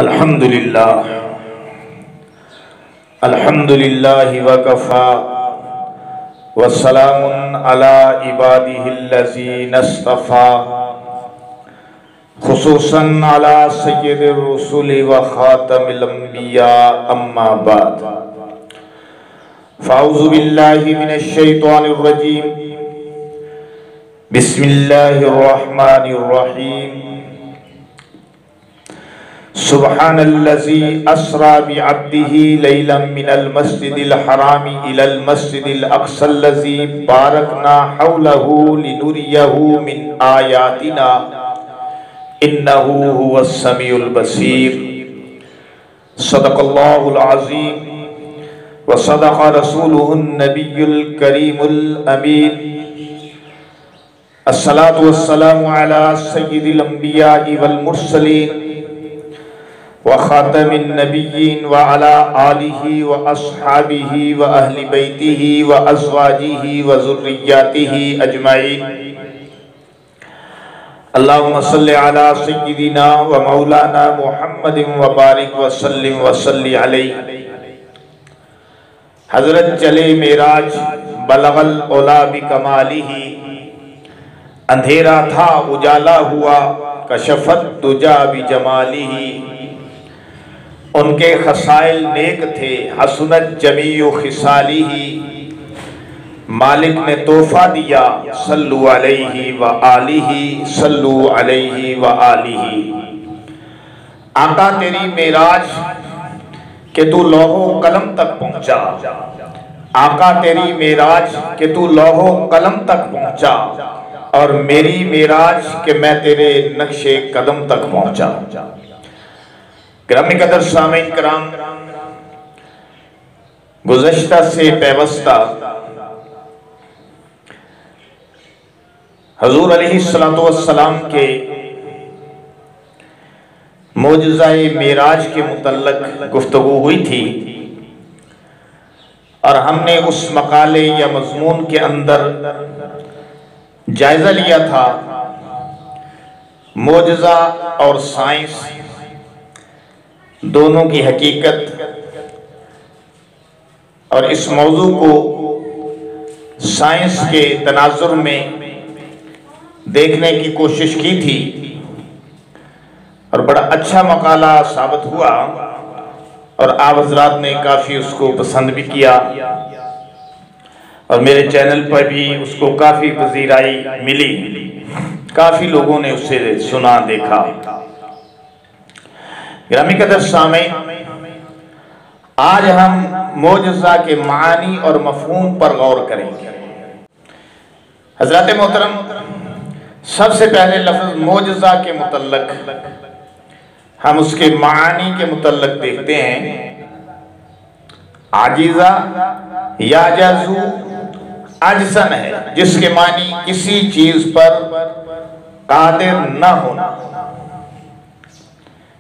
अल्हम्दुलिल्लाह अल्हम्दुलिल्लाहि वकफ़ा वस्सलामुन अला इबादिहिल्लज़ीना इस्तफ़ा खुसूसन अला सय्यिदिर रुसुलि व ख़ातमिल अंबिया अम्मा बाद फ़अऊज़ु बिल्लाहि मिनश शैतानिर रजीम बिस्मिल्लाहिर रहमानिर रहीम सुब्हानल्लज़ी अस्रा बिअब्दिही लैलन मिनल मस्जिदिल हरामी इलल मस्जिदिल अक़सल्लज़ी बारकना हौलहू लिनुरियहू मिन आयातिना इन्नहू हुवस समीउल बसीर। सदक़ल्लाहुल अज़ीम व सदक़ रसूलुहुन नबियुल करीमुल अमीन। अस्सलातु वस्सलामु अला सय्यिदिल अंबिया'i वल मुरसलीन व ख़ातमिन नबिय्यीन व अला आलिहि व अस्हाबिहि व अहलि बैतिहि व अज़वाजिहि व ज़ुर्रिय्यातिहि अजमाइन। अल्लाहुम्मा सल्लि अला सय्यिदिना व मौलाना मुहम्मदिन व बारिक व सल्लिम व सल्लि अलैहि। हज़रत चले मेराज बलगल औला बिकमालिही, अंधेरा था उजाला हुआ कशफत दुजा बिजमालिही। उनके खसाइल नेक थे हसनत जमीउ खिसालिही, मालिक ने तोहफा दिया सल्लु अलैहि व आलिही सल्लु अलैहि व आलिही। आका तेरी मेराज के तू लौहो कलम तक पहुंचा, आका तेरी मेराज के तू लौहो कलम तक पहुंचा और मेरी मेराज के मैं तेरे नक्शे कदम तक पहुंचा। ग्रामी कदर सामीन कराम, गुज़श्ता से पैवस्ता हजूर अलैहिस्सलातु वस्सलाम के मोजज़ाए मेराज के मुतल्लक गुफ्तगू हुई थी और हमने उस मकाले या मज़मून के अंदर जायजा लिया था मोजज़ा और साइंस दोनों की हकीकत, और इस मौजू को साइंस के तनाजुर में देखने की कोशिश की थी और बड़ा अच्छा मकाला साबित हुआ और आप हज़रात ने काफ़ी उसको पसंद भी किया और मेरे चैनल पर भी उसको काफ़ी पज़ीराई मिली, काफ़ी लोगों ने उससे सुना देखा। ग्रामी कदर सामीन, आज हम मोजज़ा के मानी और मफ़हूम पर गौर करेंगे। हज़रात मोहतरम, सबसे पहले लफ्ज़ मोजज़ा के मुतल्लक हम उसके मानी के मुतल्लक देखते हैं। आजिज़ा याजज़ू अजज़न है, जिसके मानी किसी चीज पर कादिर न होना,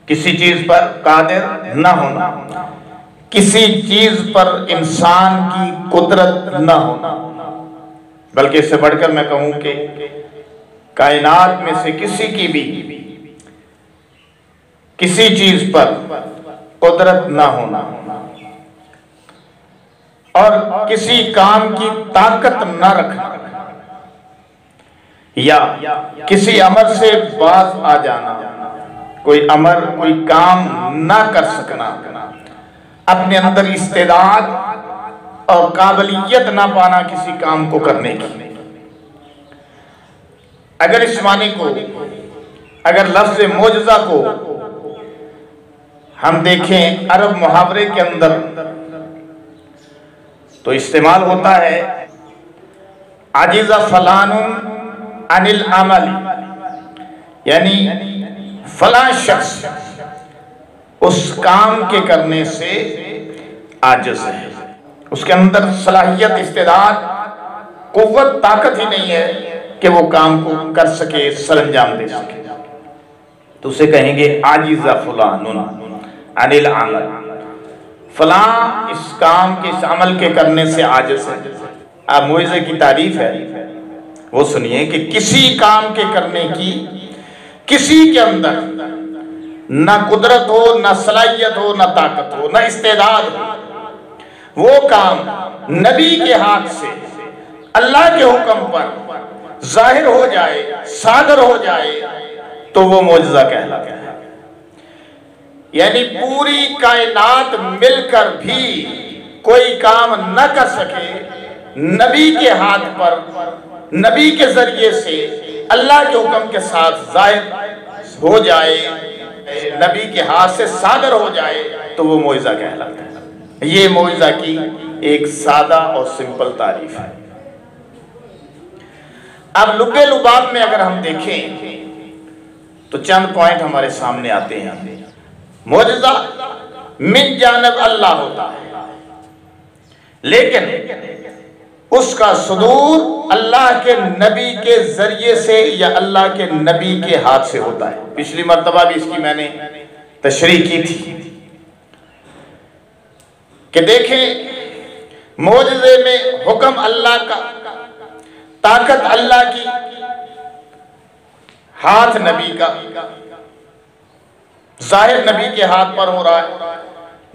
किसी चीज पर कादिर न होना, किसी चीज पर इंसान की कुदरत न होना। बल्कि इससे बढ़कर मैं कहूं कि कायनात में से किसी की भी किसी चीज पर कुदरत न होना और किसी काम की ताकत न रखना या किसी अमर से बाज आ जाना, कोई अमर कोई काम न कर सकना, अपने अंदर इस्तेदाद और काबिलियत ना पाना किसी काम को करने की। अगर इस मानी को, अगर लफ्ज़ मोजज़ा को हम देखें अरब मुहावरे के अंदर तो इस्तेमाल होता है आजिज़ा फलानुन अनिल अमली, यानी फला शख्स उस काम के करने से आजिज़ है, उसके अंदर सलाहियत इस्तेदाद कुव्वत ताकत ही नहीं है कि वो काम को कर सके, सरंजाम दे सके, तो उसे कहेंगे आजिज़ा फलानुन अनिल अमल, फला इस काम के इस अमल के करने से आजिज़ है। अब मोइज़े की तारीफ है वो सुनिए कि किसी काम के करने की किसी के अंदर ना कुदरत हो, ना सलाहियत हो, ना ताकत हो, ना इस्तेदाद हो। वो काम नबी के हाथ से अल्लाह के हुक्म पर जाहिर हो जाए, सादर हो जाए, तो वो मौजज़ा कहलाता है। यानी पूरी कायनात मिलकर भी कोई काम न कर सके, नबी के हाथ पर, नबी के जरिए से अल्लाह के हुक्म के साथ जाहिर हो जाए, नबी के हाथ से सादर हो जाए, तो वो मौजज़ा कहलाता है। ये मौजज़ा की एक सादा और सिंपल तारीफ है। अब लुब्बे लुबाब में अगर हम देखें तो चंद पॉइंट हमारे सामने आते हैं। मौजज़ा मिन जानब अल्लाह होता है, लेकिन उसका सुदूर अल्लाह के नबी के जरिए से या अल्लाह के नबी के हाथ से होता है। पिछली मर्तबा भी इसकी मैंने तशरीह की थी कि देखें मौजज़े में हुक्म अल्लाह का, ताकत अल्लाह की, हाथ नबी का, जाहिर नबी के हाथ पर हो रहा है,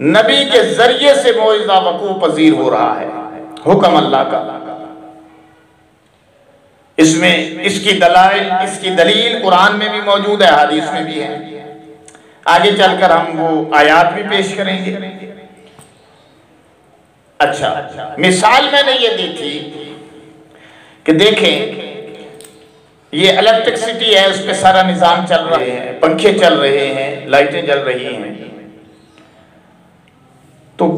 नबी के जरिए से मौजज़ा वकू पजीर हो रहा है, हुक्म अल्लाह का। इसमें इसकी दलाइल, इसकी दलील कुरान में भी मौजूद है, हदीस में भी है। आगे चलकर हम वो आयात भी पेश करेंगे। अच्छा, मिसाल मैंने ये दी थी कि देखें ये इलेक्ट्रिसिटी है, उस पर सारा निज़ाम चल रहा है, पंखे चल रहे हैं, लाइटें जल रही हैं, तो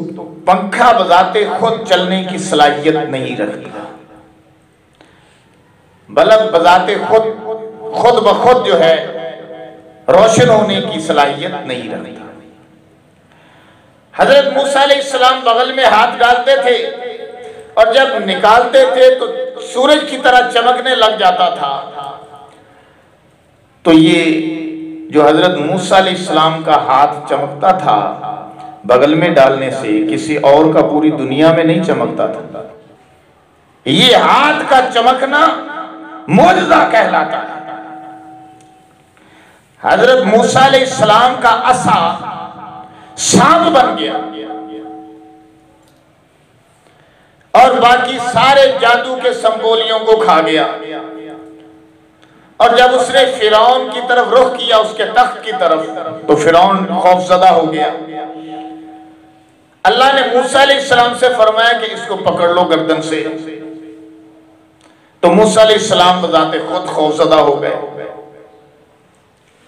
पंखा बजाते खुद चलने की सलाहियत नहीं रखता। बल्ब बजाते खुद ब खुद जो है रोशन होने की सलाहियत नहीं रखता। हजरत मूसा अलैहिस्सलाम बगल में हाथ डालते थे और जब निकालते थे तो सूरज की तरह चमकने लग जाता था। तो ये जो हजरत मूसा अलैहिस्सलाम का हाथ चमकता था, बगल में डालने से किसी और का पूरी दुनिया में नहीं चमकता था। ये हाथ का चमकना मौजज़ा कहलाता है। हजरत मूसा अलैहिस्सलाम का असा सांप बन गया और बाकी सारे जादू के संबोलियों को खा गया। और जब उसने फिरौन की तरफ रुख किया, उसके तख्त की तरफ, तो फिरौन खौफजदा हो गया। अल्लाह ने मूसा अलैहिस्सलाम से फरमाया कि इसको पकड़ लो गर्दन से। तो मूसा अलैहिस्सलाम बजाते खुद खौफजदा हो गए।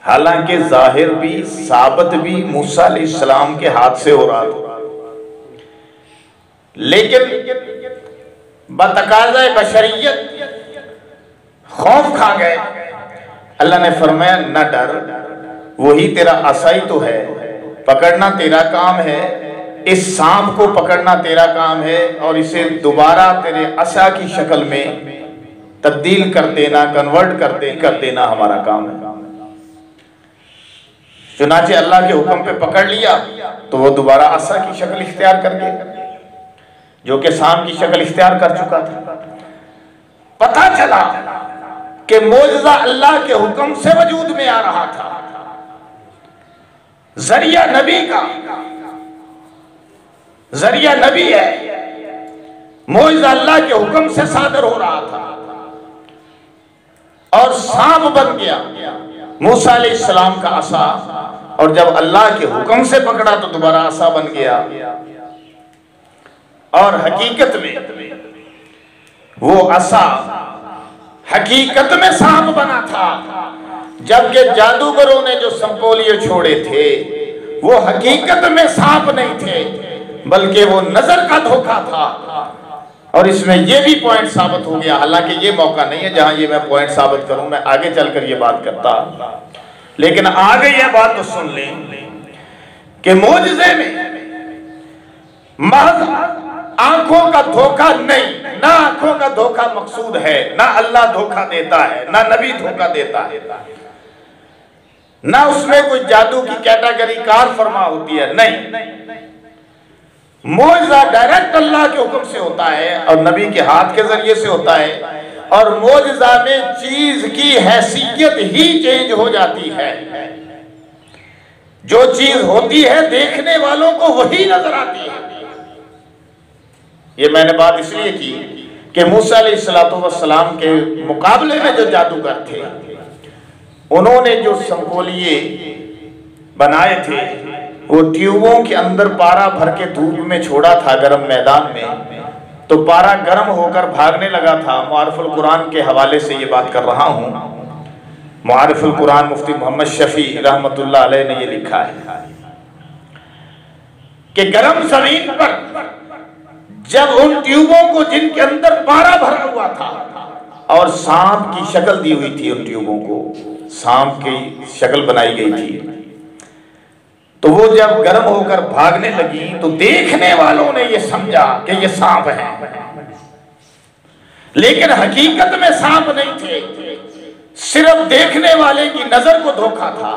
हालांकि जाहिर भी साबित भी मूसा अलैहिस्सलाम के हाथ से हो रहा था, लेकिन बतकाज़े बशरियत खौफ खा गए। अल्लाह ने फरमाया न डर, वही तेरा असा ही तो है, पकड़ना तेरा काम है, इस सांप को पकड़ना तेरा काम है और इसे दोबारा तेरे असा की शक्ल में तब्दील कर देना, कन्वर्ट कर देना हमारा काम है। चुनाचे अल्लाह के हुक्म पे पकड़ लिया तो वो दोबारा असा की शक्ल इख्तियार कर गया, जो कि सांप की शक्ल इख्तियार कर चुका था। पता चला कि मौजज़ा अल्लाह के हुक्म से वजूद में आ रहा था, जरिया नबी का, जरिया नबी है, मौजज़ा अल्लाह के हुक्म से सादर हो रहा था और सांप बन गया मूसा अलैहिस्सलाम का असा। और जब अल्लाह के हुक्म से पकड़ा तो दोबारा असा बन गया। और हकीकत में वो असा हकीकत में सांप बना था, जबकि जादूगरों ने जो संपोलिए छोड़े थे वो हकीकत में सांप नहीं थे, बल्कि वो नजर का धोखा था। और इसमें यह भी पॉइंट साबित हो गया, हालांकि ये मौका नहीं है जहां ये मैं पॉइंट साबित करूं, मैं आगे चलकर ये बात करता, लेकिन आगे यह बात तो सुन लें कि मौजज़े में महज आंखों का धोखा नहीं, ना आंखों का धोखा मकसूद है, ना अल्लाह धोखा देता है, ना नबी धोखा देता है, ना उसमें कोई जादू की कैटेगरी कार फरमा होती है, नहीं। मौजज़ा डायरेक्ट अल्लाह के हुक्म से होता है और नबी के हाथ के जरिए से होता है। और मौजज़ा में चीज की हैसियत ही चेंज हो जाती है। जो चीज होती है देखने वालों को वही नजर आती है। ये मैंने बात इसलिए की कि मूसा अलैहिस्सलाम के मुकाबले में जो जादूगर थे, उन्होंने जो संकोलिए बनाए थे वो ट्यूबों के अंदर पारा भर के धूप में छोड़ा था गर्म मैदान में, तो पारा गर्म होकर भागने लगा था। मुआरिफुल कुरान के हवाले से ये बात कर रहा हूँ। मुआरिफुल कुरान मुफ्ती मोहम्मद शफी रहमतुल्लाह अलैह ने ये लिखा है कि गर्म जमीन पर जब उन ट्यूबों को जिनके अंदर पारा भरा हुआ था और सांप की शक्ल दी हुई थी, उन ट्यूबों को सांप की शक्ल बनाई गई थी, तो वो जब गर्म होकर भागने लगी तो देखने वालों ने ये समझा कि ये सांप है, लेकिन हकीकत में सांप नहीं थे, सिर्फ देखने वाले की नजर को धोखा था।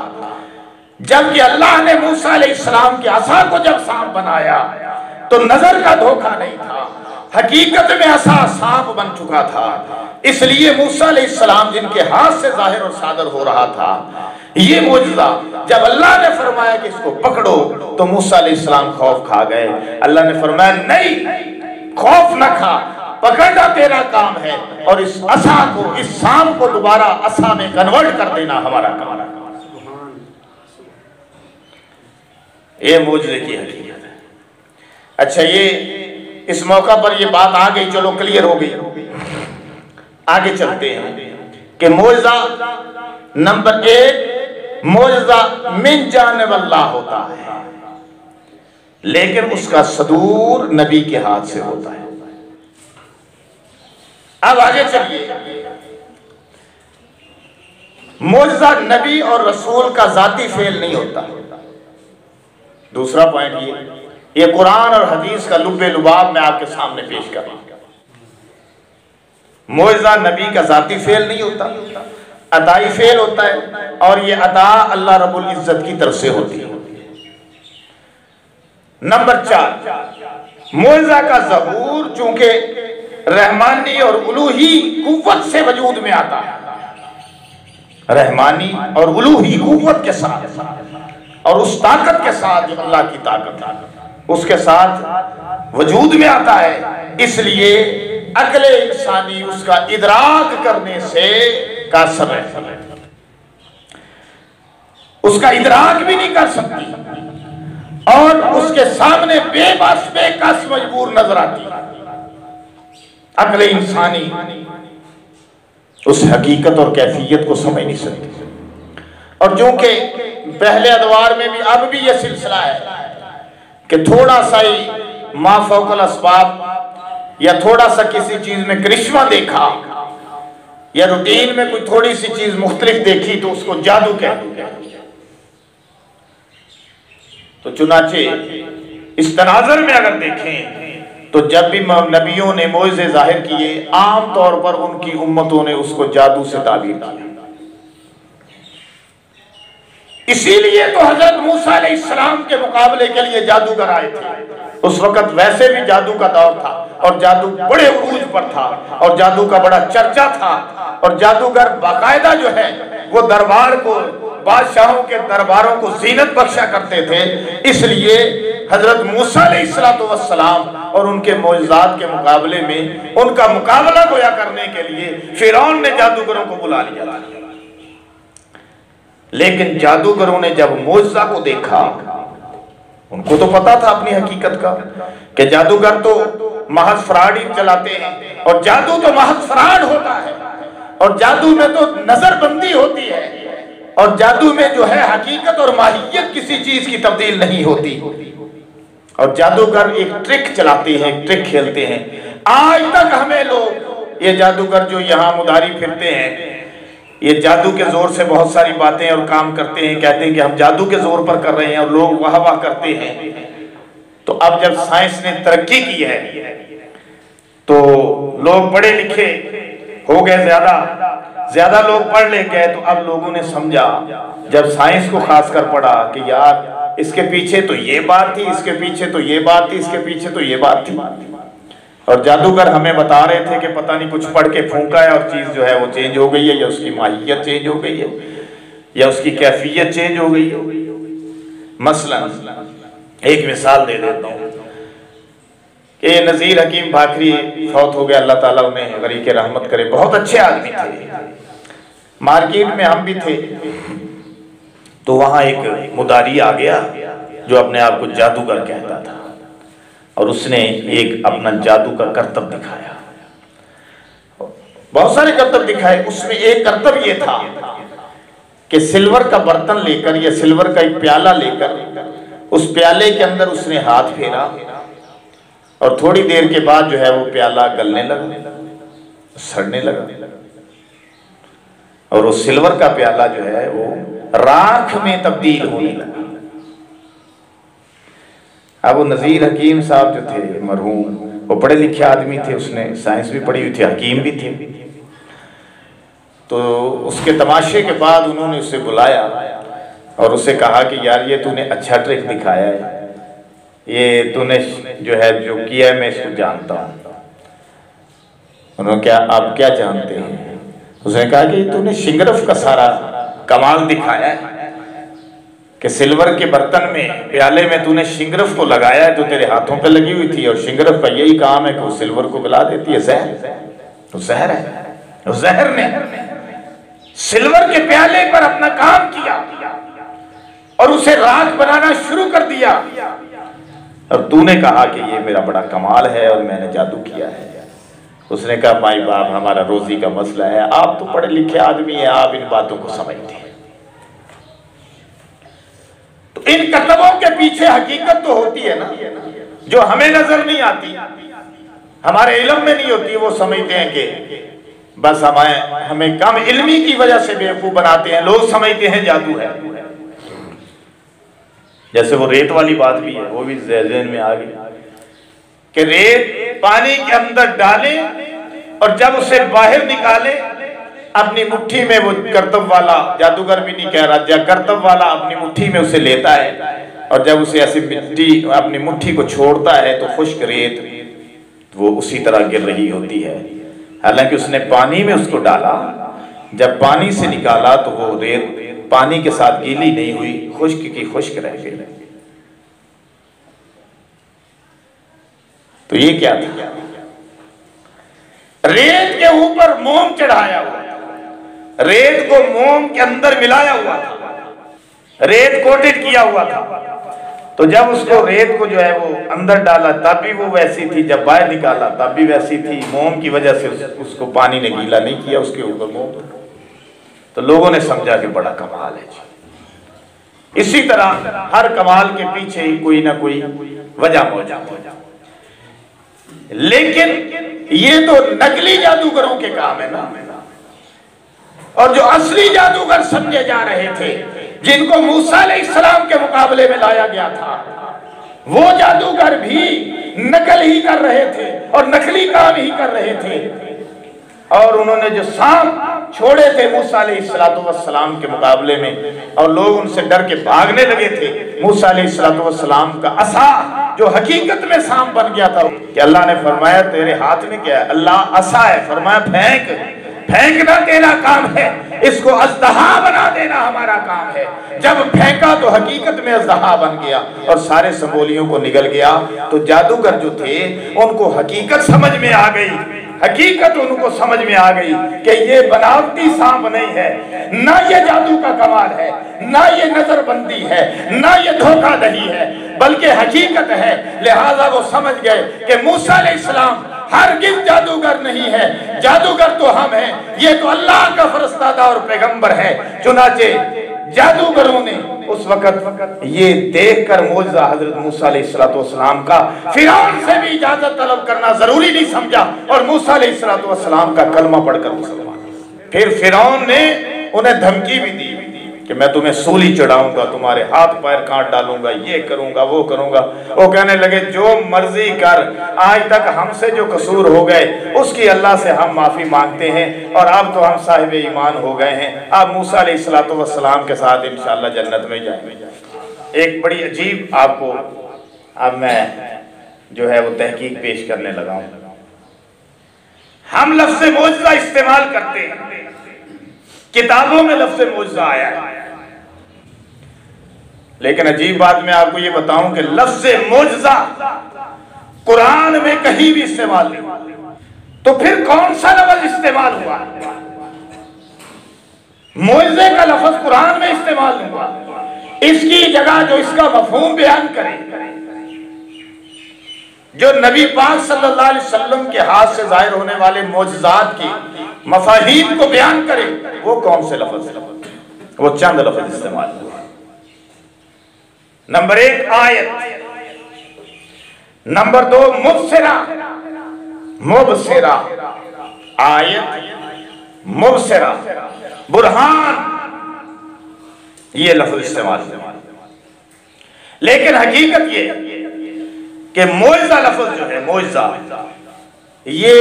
जबकि अल्लाह ने मूसा अलैहिस्सलाम के असा को जब सांप बनाया तो नजर का धोखा नहीं था, हकीकत में असा सांप बन चुका था। इसलिए मूसा अलैहिस्सलाम जिनके हाथ से जाहिर और सादर हो रहा था, ये मौजूदा जब अल्लाह ने फरमाया कि इसको पकड़ो तो मूसा अलैहिस्सलाम खौफ खा गए। अल्लाह ने फरमाया नहीं, खौफ न खा, पकड़ना तेरा काम है और इस असा को, इस सांप को दोबारा असा में कन्वर्ट कर देना हमारा काम है। ये मौजूदे की हकीकत है। अच्छा, ये इस मौका पर ये बात आ गई, चलो क्लियर हो गई। आगे चलते हैं कि मौजज़ा नंबर 1, मौजज़ा मिन जानिब अल्लाह होता है, लेकिन उसका सदूर नबी के हाथ से होता है। अब आगे चलिए, मौजज़ा नबी और रसूल का जाती फेल नहीं होता। दूसरा पॉइंट ये कुरान और हदीस का लुब्बे लुबाब मैं आपके सामने पेश कर रहा हूं। मौजज़ा नबी का जाती फेल नहीं होता, अताई फेल होता है, और ये अता अल्लाह रब्बुल इज्जत की तरफ से होती है। नंबर 4, मौजज़ा का ज़हूर चूंकि रहमानी और उलूही कुव्वत से वजूद में आता है, रहमानी और उलूही कुव्वत के साथ और उस ताकत के साथ जो अल्लाह की ताकत है उसके साथ वजूद में आता है, इसलिए अक्ल इंसानी उसका इदराक करने से कासर है, उसका इदराक भी नहीं कर सकती और उसके सामने बेबस बेकस मजबूर नजर आती है। अक्ल इंसानी उस हकीकत और कैफियत को समझ नहीं सकती। और चूंकि पहले अदवार में भी अब भी यह सिलसिला है कि थोड़ा सा ही माफौकल अस्बाब या थोड़ा सा किसी चीज में करिश्मा देखा या रूटीन में कोई थोड़ी सी चीज मुख्तलिफ देखी तो उसको जादू कहते हैं। तो चुनाचे इस तनाजर में अगर देखें तो जब भी नबियों ने मोइज़े जाहिर किए, आम तौर पर उनकी उम्मतों ने उसको जादू से ताबीर किया। इसीलिए तो हजरत मूसा अलैहिस्सलाम के मुकाबले के लिए जादूगर आए थे। उस वक्त वैसे भी जादू का दौर था और जादू बड़े उरूज पर था और जादू का बड़ा चर्चा था और जादूगर बाकायदा जो है वो दरबार को, बादशाहों के दरबारों को जीनत बख्शा करते थे। इसलिए हजरत मूसा अलैहिस्सलाम और उनके मौजज़ात के मुकाबले में उनका मुकाबला गोया करने के लिए फिरौन ने जादूगरों को बुला लिया था। लेकिन जादूगरों ने जब मौजज़ा को देखा, उनको तो पता था अपनी हकीकत का कि जादूगर तो महज फ्रॉड ही चलाते हैं और जादू तो महज फ्रॉड होता है और जादू में तो नजरबंदी होती है और जादू में जो है हकीकत और माहियत किसी चीज की तब्दील नहीं होती। और जादूगर एक ट्रिक चलाते हैं, एक ट्रिक खेलते हैं। आज तक हमें लोग ये जादूगर जो यहाँ मुदारी फिरते हैं, ये जादू के जोर से बहुत सारी बातें और काम करते हैं, कहते हैं कि हम जादू के जोर पर कर रहे हैं और लोग वाह वाह करते हैं। तो अब जब साइंस ने तरक्की की है तो लोग पढ़े लिखे हो गए, ज्यादा लोग पढ़ ले गए, तो अब लोगों ने समझा, जब साइंस को खासकर पढ़ा कि यार इसके पीछे तो ये बात थी, इसके पीछे तो ये बात थी, इसके पीछे तो ये बात थी। और जादूगर हमें बता रहे थे कि पता नहीं कुछ पढ़ के फूंका है और चीज जो है वो चेंज हो गई है, या उसकी माहियत चेंज हो गई है, या उसकी कैफियत चेंज हो गई है। मसलन एक मिसाल दे देता हूँ कि नज़ीर हकीम भाकरी फौत हो गया, अल्लाह ताला उन्हें गरीक रहमत करे, बहुत अच्छे आदमी थे। मार्केट में हम भी थे तो वहाँ एक मुदारी आ गया जो अपने आप को जादूगर कहता था और उसने एक अपना जादू का करतब दिखाया। बहुत सारे करतब दिखाए, उसमें एक करतब ये था कि सिल्वर का बर्तन लेकर या सिल्वर का एक प्याला लेकर उस प्याले के अंदर उसने हाथ फेरा और थोड़ी देर के बाद जो है वो प्याला गलने लगा, सड़ने लगा और वो सिल्वर का प्याला जो है वो राख में तब्दील होने लगा। अब वो नज़ीर हकीम साहब जो थे मरहूम, वो पढ़े लिखे आदमी थे, उसने साइंस भी पढ़ी हुई थी, हकीम भी थे। तो उसके तमाशे के बाद उन्होंने उसे बुलाया और उससे कहा कि यार ये तूने अच्छा ट्रिक दिखाया है, ये तूने जो है जो किया है मैं इसको जानता हूँ। उन्होंने क्या आप क्या जानते हैं? उसने कहा कि तूने शिंगरफ का सारा कमाल दिखाया है कि सिल्वर के बर्तन में प्याले में तूने शिंगरफ को लगाया है, तो तेरे हाथों पे लगी हुई थी और शिंगरफ का यही काम है कि वो सिल्वर को गला देती है, जहर। तो जहर है, तो जहर ने सिल्वर के प्याले पर अपना काम किया और उसे राख बनाना शुरू कर दिया और तूने कहा कि ये मेरा बड़ा कमाल है और मैंने जादू किया है। उसने कहा भाई बाप हमारा रोजी का मसला है, आप तो पढ़े लिखे आदमी हैं, आप इन बातों को समझते हैं। तो इन करतबों के पीछे हकीकत तो होती है ना, जो हमें नजर नहीं आती, हमारे इल्म में नहीं होती। वो समझते हैं कि बस हमें कम इल्मी की वजह से बेवकूफ बनाते हैं, लोग समझते हैं जादू है। जैसे वो रेत वाली बात भी है, वो भी ज़हन में आ गई कि रेत पानी के अंदर डाले और जब उसे बाहर निकाले अपनी मुट्ठी में, वो करतब वाला जादूगर भी नहीं कह रहा, करतब वाला अपनी मुट्ठी में उसे लेता है और जब उसे ऐसी मिट्टी अपनी मुट्ठी को छोड़ता है तो खुश्क रेत वो उसी तरह गिर रही होती है। हालांकि उसने पानी में उसको डाला, जब पानी से निकाला तो वो रेत पानी के साथ गीली नहीं हुई, खुश्क की खुश्क रह गई। तो ये क्या था? रेत के ऊपर मोम चढ़ाया हुआ, रेत को मोम के अंदर मिलाया हुआ था, रेत कोटेड किया हुआ था। तो जब उसको रेत को जो है वो अंदर डाला तब भी वो वैसी थी, जब बाहर निकाला तब भी वैसी थी। मोम की वजह से उसको पानी ने गीला नहीं किया, उसके ऊपर मोम। तो लोगों ने समझा कि बड़ा कमाल है जी। इसी तरह हर कमाल के पीछे कोई ना कोई वजह मौजूद है। लेकिन ये तो नकली जादूगरों के काम है ना, और जो असली जादूगर समझे जा रहे थे, जिनको मूसा अलैहिस्सलाम के मुकाबले में लाया गया था, वो जादूगर भी नकल ही कर रहे थे और नकली काम ही कर रहे थे। और उन्होंने जो सांप छोड़े थे मूसा अलैहिस्सलाम के मुकाबले में और लोग उनसे डर के भागने लगे थे, मूसा अलैहिस्सलाम का असा जो हकीकत में सांप बन गया था कि अल्लाह ने फरमाया तेरे हाथ में क्या है? अल्लाह असा है। फरमाया फेंकना तेरा काम है, इसको अज़दहा बना देना हमारा काम है। जब फेंका तो हकीकत में अज़दहा बन गया और सारे सबोलियों को निगल गया। तो जादूगर जो थे उनको हकीकत समझ में आ गई, हकीकत उनको समझ में आ गई कि ये बनावटी सांप नहीं है, ना ये जादू का कमाल है, ना ये नजरबंदी है, ना ये धोखाधड़ी है, बल्कि हकीकत है। लिहाजा वो समझ गए कि मूसा अलैहिस्सलाम हरगिज़ जादूगर नहीं है, जादूगर तो हम हैं, ये तो अल्लाह का फरिश्ता और पैगंबर है। चुनाचे जादूगरों ने उस वक्त ये देखकर मौजज़ा हजरत मूसा अलैहिस्सलाम का फिरौन से भी इजाजत तलब करना जरूरी नहीं समझा और मूसा अलैहिस्सलाम का कलमा पढ़कर मुसलमान। फिर फिरौन ने उन्हें धमकी भी दी कि मैं तुम्हें सूली चढ़ाऊंगा, तुम्हारे हाथ पैर काट डालूंगा, ये करूंगा वो करूंगा। वो कहने लगे जो मर्जी कर, आज तक हमसे जो कसूर हो गए उसकी अल्लाह से हम माफी मांगते हैं और अब तो हम साहिब ईमान हो गए हैं, अब मूसा अलैहिस्सलाम के साथ इंशाअल्लाह जन्नत में जाएंगे। एक बड़ी अजीब आपको अब मैं जो है वो तहकीक पेश करने लगा हूं। हम लफ्ज़ मौजज़ा इस्तेमाल करते हैं, किताबों में लफ्ज़ मौजज़ा आया है, लेकिन अजीब बात मैं आपको ये बताऊं कि लफ्ज़ मोजज़ा कुरान में कहीं भी इस्तेमाल नहीं, तो फिर कौन सा लफ्ज़ इस्तेमाल हुआ? मोजज़े का लफ्ज़ कुरान में इस्तेमाल नहीं हुआ। इसकी जगह जो इसका मफ़हूम बयान करे, जो नबी पाक सल्लल्लाहु अलैहि वसल्लम के हाथ से जाहिर होने वाले मोजज़ात की मफ़ाहीम को बयान करे, वो कौन से लफ्ज़? वो चंद लफ्ज़ इस्तेमाल हुआ। नंबर 1 आयत, नंबर 2 मुबसिरा, मुबसिरा आयत, मुबसिरा बुरहान, ये लफ्ज़ इस्तेमाल हुआ। लेकिन हकीकत ये कि मोइज़ा लफ्ज़ जो है, मोइज़ा, ये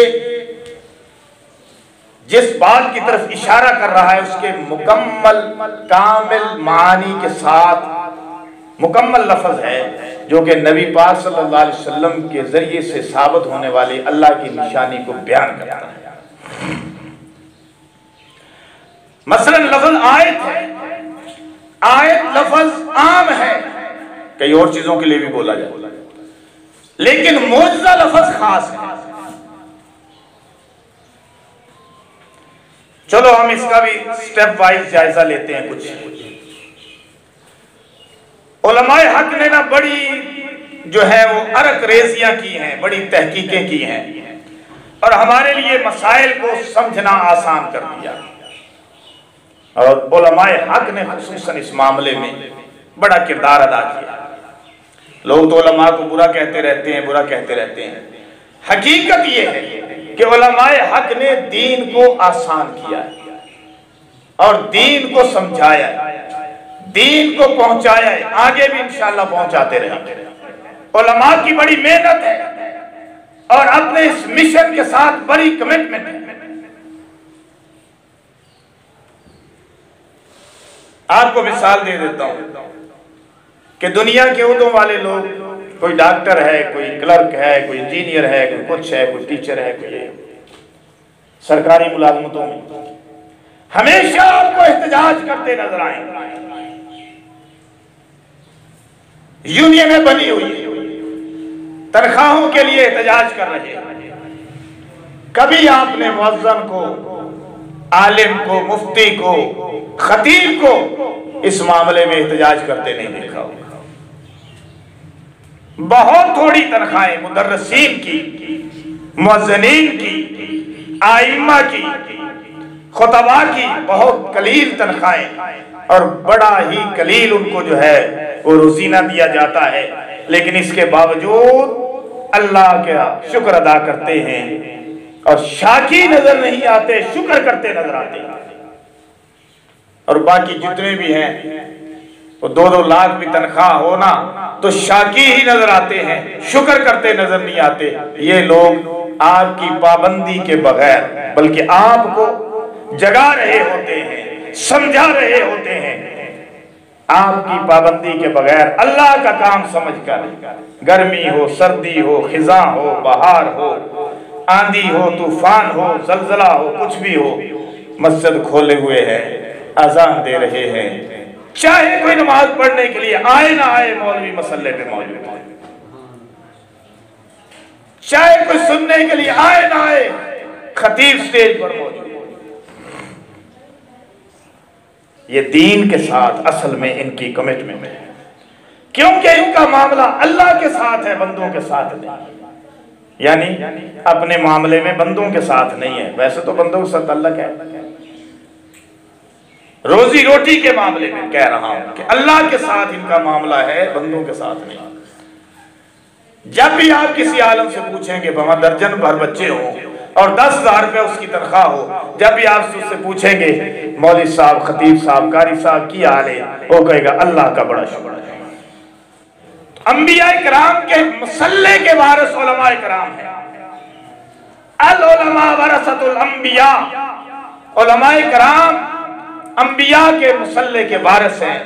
जिस बात की तरफ इशारा कर रहा है उसके मुकम्मल कामिल मानी के साथ मुकम्मल लफ्ज़ है, जो कि नबी पाक सल्लल्लाहु अलैहि वसल्लम के जरिए से साबित होने वाली अल्लाह की निशानी को बयान करता है। मसलन लफ्ज़ आयत है, आयत लफ्ज़ आम है, कई और चीजों के लिए भी बोला जाए, लेकिन मोजज़ा लफ्ज़ खास है। चलो हम इसका भी स्टेप वाइज जायजा लेते हैं। कुछ उलमाए हक ने ना बड़ी जो है वो अरक रेजियां की हैं, बड़ी तहकीकें की हैं और हमारे लिए मसाइल को समझना आसान कर दिया। और उलमाए हक ने खुसूसन इस मामले में बड़ा किरदार अदा किया। लोग तो उलमा को बुरा कहते रहते हैं, बुरा कहते रहते हैं। हकीकत ये है कि उलमाए हक ने दीन को आसान किया और दीन को समझाया, दीन को पहुंचाया है, आगे भी इंशाअल्लाह पहुंचाते रहेंगे। उलमा की बड़ी मेहनत है और अपने इस मिशन के साथ बड़ी कमिटमेंट है। आपको मिसाल दे देता हूं कि दुनिया के उहदों वाले लोग, कोई डॉक्टर है, कोई क्लर्क है, कोई इंजीनियर है, कोई कुछ है, कोई टीचर है, कोई सरकारी मुलाजमतों में हमेशा आपको एहतजाज करते नजर आएंगे। यूनियनें बनी हुई है, तनख्वाहों के लिए एहतजाज कर रहे हैं। कभी आपने मुअज्जिन को, आलिम को, मुफ्ती को, खतीब को इस मामले में एहतजाज करते नहीं देखा होगा। बहुत थोड़ी तनख्वाहें मुदर्रिसीन की, मुअज्जिनीन की, आइम्मा की, खुतबा की बहुत कलील तनख्वाहें और बड़ा ही कलील उनको जो है वो रोजीना दिया जाता है। लेकिन इसके बावजूद अल्लाह का शुक्र अदा करते हैं और शाकी नजर नहीं आते, शुक्र करते नजर आते हैं। और बाकी जितने भी हैं वो 2-2 लाख भी तनख्वाह हो ना तो शाकी ही नजर आते हैं, शुक्र करते नजर नहीं आते। ये लोग आपकी पाबंदी के बगैर बल्कि आपको जगा रहे होते हैं, समझा रहे होते हैं। आपकी पाबंदी के बगैर अल्लाह का काम समझकर, गर्मी हो, सर्दी हो, खिजा हो, बहार हो, आंधी हो, तूफान हो, जलजला हो, कुछ भी हो, मस्जिद खोले हुए हैं, अजान दे रहे हैं। चाहे कोई नमाज पढ़ने के लिए आए ना आए, मौलवी मसल्ले पे मौजूद है। चाहे कोई सुनने के लिए आए ना आए, खतीब स्टेज पर मौजूद। ये दीन के साथ असल में इनकी कमिटमेंट है, क्योंकि इनका मामला अल्लाह के साथ है, बंदों के साथ नहीं। यानी अपने मामले में बंदों के साथ नहीं है। वैसे तो बंदों के साथ ताल्लुक है, रोजी रोटी के मामले में कह रहा हूं कि अल्लाह के साथ इनका मामला है, बंदों के साथ नहीं। जब भी आप किसी आलम से पूछेंगे, भाई दर्जन भर बच्चे हों और 10,000 रुपये उसकी तनख्वाह हो, जब भी आप उससे पूछेंगे मौलवी साहब, खतीब साहब, कारी साहब की हाल है, वो कहेगा अल्लाह का बड़ा शुक्र है। अंबिया किराम के मसल्ले के वारिस उलमा किराम है। अल उलमा वरसतुल अंबिया, उलमा किराम अंबिया के मसल्ले के वारिस हैं।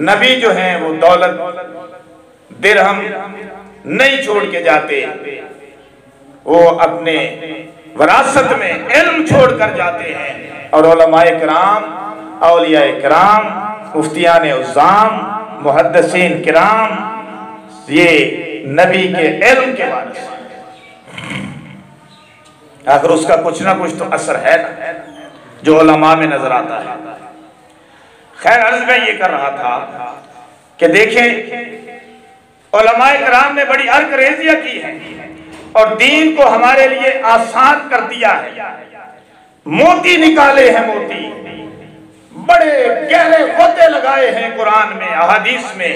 नबी जो हैं वो दौलत दिरहम नहीं छोड़ के जाते, वो अपने विरासत में इल्म छोड़ कर जाते हैं। और उलमाए किराम, औलियाए किराम, मुफ्तियान उज़्ज़ाम, मुहद्दिसीन किराम ये नबी के इल्म के वारिस हैं, आखिर उसका कुछ ना कुछ तो असर है ना जो उलमा में नजर आता है। खैर अर्ज में ये कर रहा था कि देखें उलमाए किराम ने बड़ी अर्क-रेज़ियाँ की हैं और दीन को हमारे लिए आसान कर दिया है। मोती निकाले हैं, मोती बड़े गहरे होते लगाए हैं कुरान में, अहादीस में,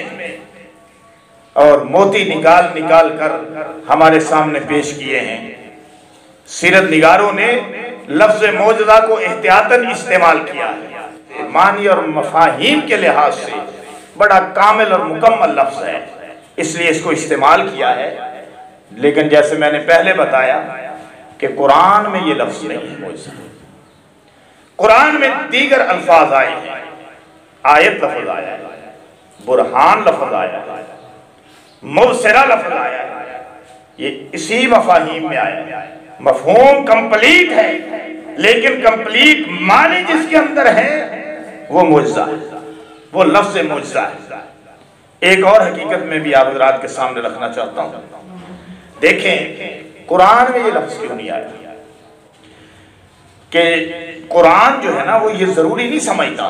और मोती निकाल निकाल कर हमारे सामने पेश किए हैं। सीरत निगारों ने लफ्ज़ मौजज़ा को एहतियातन इस्तेमाल किया है। मानी और मफाहीम के लिहाज से बड़ा कामिल और मुकम्मल लफ्ज़ है, इसलिए इसको इस्तेमाल किया है। लेकिन जैसे मैंने पहले बताया कि कुरान में ये लफ्ज़ नहीं है मौजज़ा। कुरान में दीगर अल्फाज आए हैं, आयत लफ्ज़ आया है, बुरहान लफ्ज़ आया है, मुबसिरा लफ्ज़ आया है, ये इसी मफाहीम में आया है। मफहूम कंप्लीट है, लेकिन कंप्लीट मानी जिसके अंदर है वो मौजज़ा है, वो लफ्ज़ मौजज़ा है। एक और हकीकत में भी आप हज़रात के सामने रखना चाहता हूँ। देखें कुरान में ये लफ्ज़ क्यों नहीं आया कि कुरान जो है ना वो ये ज़रूरी नहीं समझता,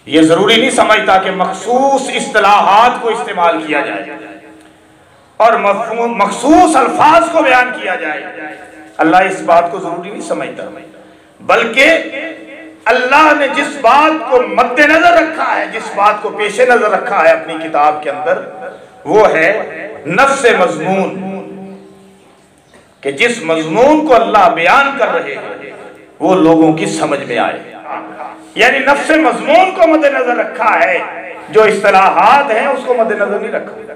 ये ज़रूरी नहीं समझता कि मखसूस इस्तिलाहात को इस्तेमाल किया जाए और मखसूस अल्फाज को बयान किया जाए। अल्लाह इस बात को ज़रूरी नहीं समझता, बल्कि अल्लाह ने जिस बात को मद्देनजर रखा है, जिस बात को पेशे नजर रखा है अपनी किताब के अंदर, वो है नफ्स मज़मून, कि जिस मज़मून को अल्लाह बयान कर रहे हैं वो लोगों की समझ में आए। यानी नफ्स मज़मून को मद्देनजर रखा है, जो इस्तिलाहात हैं उसको मद्देनजर नहीं रखा,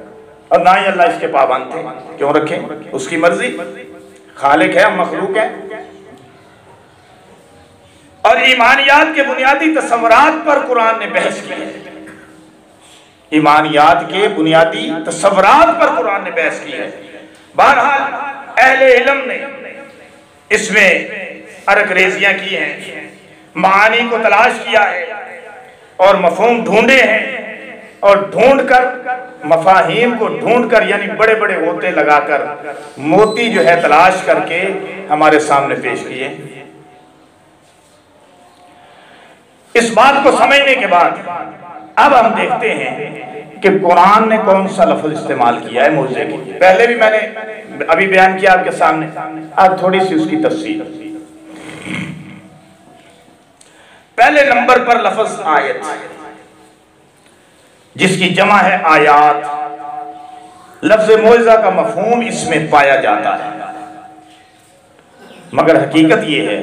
और ना ही अल्लाह इसके पाबंद थे। क्यों रखें? उसकी मर्जी, खालिक है, हम मखलूक है। और ईमानियात के बुनियादी तसव्वुरात पर कुरान ने बहस की है, ईमानियात के बुनियादी तसव्वुरात पर कुरान ने बहस की है। बहरहाल अहले इल्म ने इसमें अर्क-रेज़ियाँ की हैं, मानी को तलाश किया है और मफ़हूम ढूंढे हैं, और ढूंढकर मफाहीम को ढूंढकर यानी बड़े बड़े होते लगाकर मोती जो है तलाश करके हमारे सामने पेश किए। इस बात को समझने के बाद अब हम देखते हैं कि कुरान ने कौन सा लफ्ज़ इस्तेमाल किया है मौज़े के लिए। पहले भी मैंने अभी बयान किया आपके सामने, अब थोड़ी सी उसकी तफसील। पहले नंबर पर लफ्ज़ आयत, जिसकी जमा है आयात। लफ्ज़ मौज़ा का मफ़हूम इसमें पाया जाता है, मगर हकीकत ये है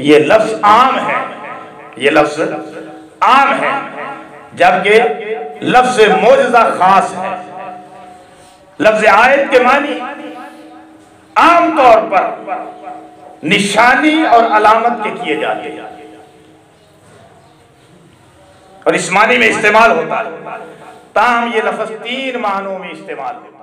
ये लफ्ज़ आम है, ये लफ्ज़ आम है, जबकि लफ्ज़ मौज़ा खास है। लफ्ज़ आयत के मानी आम तौर पर निशानी और अलामत के किए जाते हैं और इस मानी में इस्तेमाल होता है। ताहम ये लफ्ज़ 3 मानों में इस्तेमाल होता है।